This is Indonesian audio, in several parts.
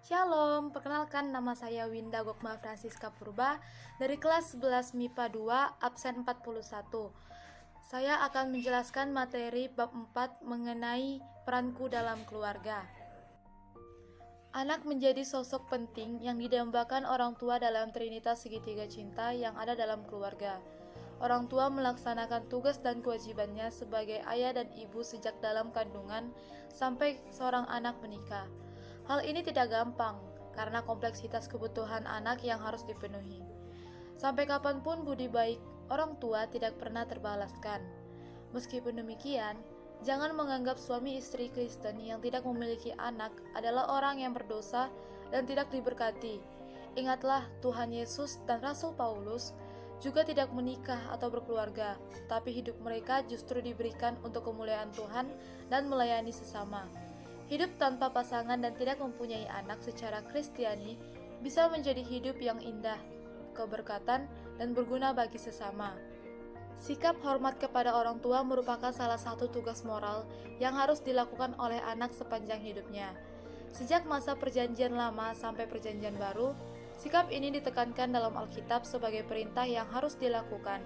Shalom, perkenalkan nama saya Winda Gokma Francisca Purba dari kelas 11 MIPA 2, absen 41. Saya akan menjelaskan materi bab 4 mengenai peranku dalam keluarga. Anak menjadi sosok penting yang didambakan orang tua dalam trinitas segitiga cinta yang ada dalam keluarga. Orang tua melaksanakan tugas dan kewajibannya sebagai ayah dan ibu sejak dalam kandungan sampai seorang anak menikah. Hal ini tidak gampang karena kompleksitas kebutuhan anak yang harus dipenuhi. Sampai kapanpun budi baik orang tua tidak pernah terbalaskan. Meskipun demikian, jangan menganggap suami istri Kristen yang tidak memiliki anak adalah orang yang berdosa dan tidak diberkati. Ingatlah, Tuhan Yesus dan Rasul Paulus juga tidak menikah atau berkeluarga, tapi hidup mereka justru diberikan untuk kemuliaan Tuhan dan melayani sesama. Hidup tanpa pasangan dan tidak mempunyai anak secara Kristiani bisa menjadi hidup yang indah, keberkatan, dan berguna bagi sesama. Sikap hormat kepada orang tua merupakan salah satu tugas moral yang harus dilakukan oleh anak sepanjang hidupnya. Sejak masa Perjanjian Lama sampai Perjanjian Baru, sikap ini ditekankan dalam Alkitab sebagai perintah yang harus dilakukan.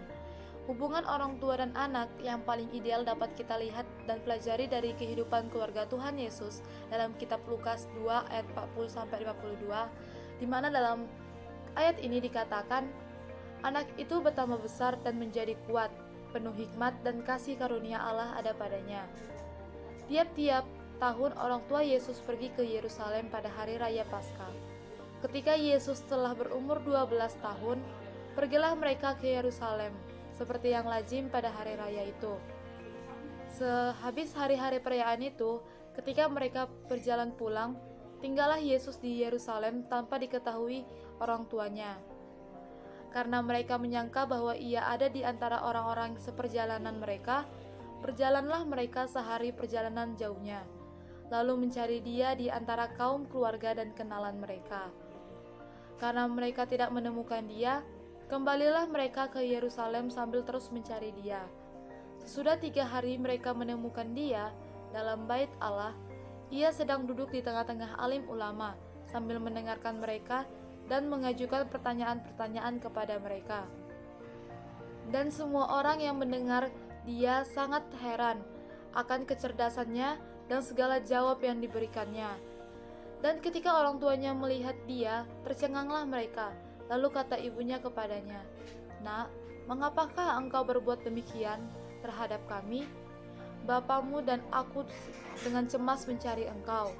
Hubungan orang tua dan anak yang paling ideal dapat kita lihat dan pelajari dari kehidupan keluarga Tuhan Yesus dalam kitab Lukas 2 ayat 40-52, di mana dalam ayat ini dikatakan, anak itu bertambah besar dan menjadi kuat, penuh hikmat dan kasih karunia Allah ada padanya. Tiap-tiap tahun orang tua Yesus pergi ke Yerusalem pada hari raya Paskah. Ketika Yesus telah berumur 12 tahun, pergilah mereka ke Yerusalem, seperti yang lazim pada hari raya itu. Sehabis hari-hari perayaan itu, ketika mereka berjalan pulang, tinggallah Yesus di Yerusalem tanpa diketahui orang tuanya. Karena mereka menyangka bahwa ia ada di antara orang-orang seperjalanan mereka, berjalanlah mereka sehari perjalanan jauhnya, lalu mencari dia di antara kaum keluarga dan kenalan mereka. Karena mereka tidak menemukan dia, kembalilah mereka ke Yerusalem sambil terus mencari dia. Sesudah 3 hari mereka menemukan dia dalam bait Allah. Ia sedang duduk di tengah-tengah alim ulama sambil mendengarkan mereka dan mengajukan pertanyaan-pertanyaan kepada mereka. Dan semua orang yang mendengar dia sangat heran akan kecerdasannya dan segala jawab yang diberikannya. Dan ketika orang tuanya melihat dia, tercenganglah mereka. Lalu kata ibunya kepadanya, "Nak, mengapakah engkau berbuat demikian terhadap kami? Bapamu dan aku dengan cemas mencari engkau."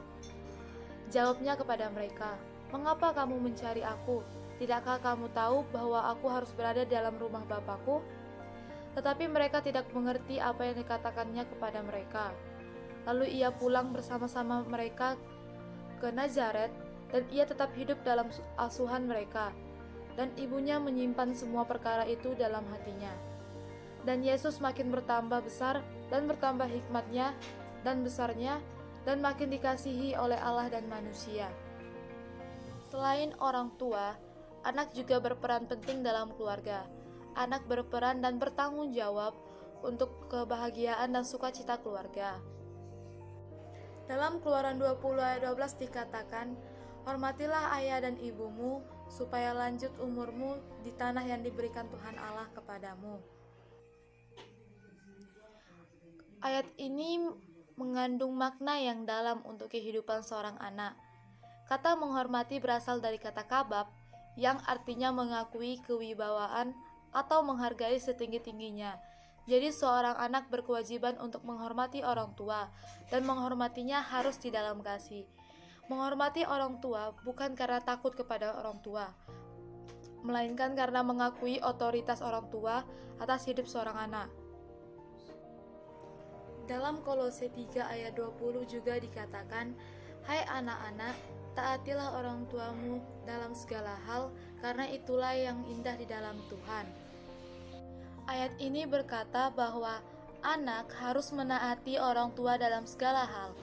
Jawabnya kepada mereka, "Mengapa kamu mencari aku? Tidakkah kamu tahu bahwa aku harus berada dalam rumah Bapakku?" Tetapi mereka tidak mengerti apa yang dikatakannya kepada mereka. Lalu ia pulang bersama-sama mereka ke Nazaret, dan ia tetap hidup dalam asuhan mereka. Dan ibunya menyimpan semua perkara itu dalam hatinya. Dan Yesus makin bertambah besar dan bertambah hikmatnya dan besarnya, dan makin dikasihi oleh Allah dan manusia. Selain orang tua, anak juga berperan penting dalam keluarga. Anak berperan dan bertanggung jawab untuk kebahagiaan dan sukacita keluarga. Dalam Keluaran 20 ayat 12 dikatakan, "Hormatilah ayah dan ibumu, supaya lanjut umurmu di tanah yang diberikan Tuhan Allah kepadamu." Ayat ini mengandung makna yang dalam untuk kehidupan seorang anak. Kata menghormati berasal dari kata kabab, yang artinya mengakui kewibawaan atau menghargai setinggi-tingginya. Jadi seorang anak berkewajiban untuk menghormati orang tua, dan menghormatinya harus di dalam kasih. Menghormati orang tua bukan karena takut kepada orang tua, melainkan karena mengakui otoritas orang tua atas hidup seorang anak. Dalam Kolose 3 ayat 20 juga dikatakan, "Hai anak-anak, taatilah orang tuamu dalam segala hal, karena itulah yang indah di dalam Tuhan." Ayat ini berkata bahwa anak harus menaati orang tua dalam segala hal.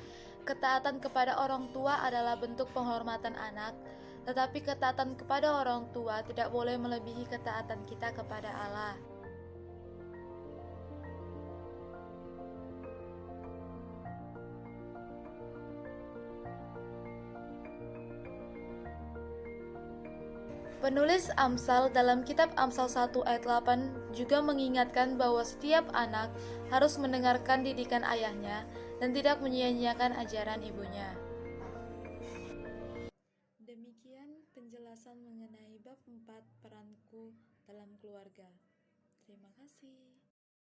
Ketaatan kepada orang tua adalah bentuk penghormatan anak, tetapi ketaatan kepada orang tua tidak boleh melebihi ketaatan kita kepada Allah. Penulis Amsal dalam kitab Amsal 1 ayat 8 juga mengingatkan bahwa setiap anak harus mendengarkan didikan ayahnya dan tidak menyia-nyiakan ajaran ibunya. Demikian penjelasan mengenai bab 4 peranku dalam keluarga. Terima kasih.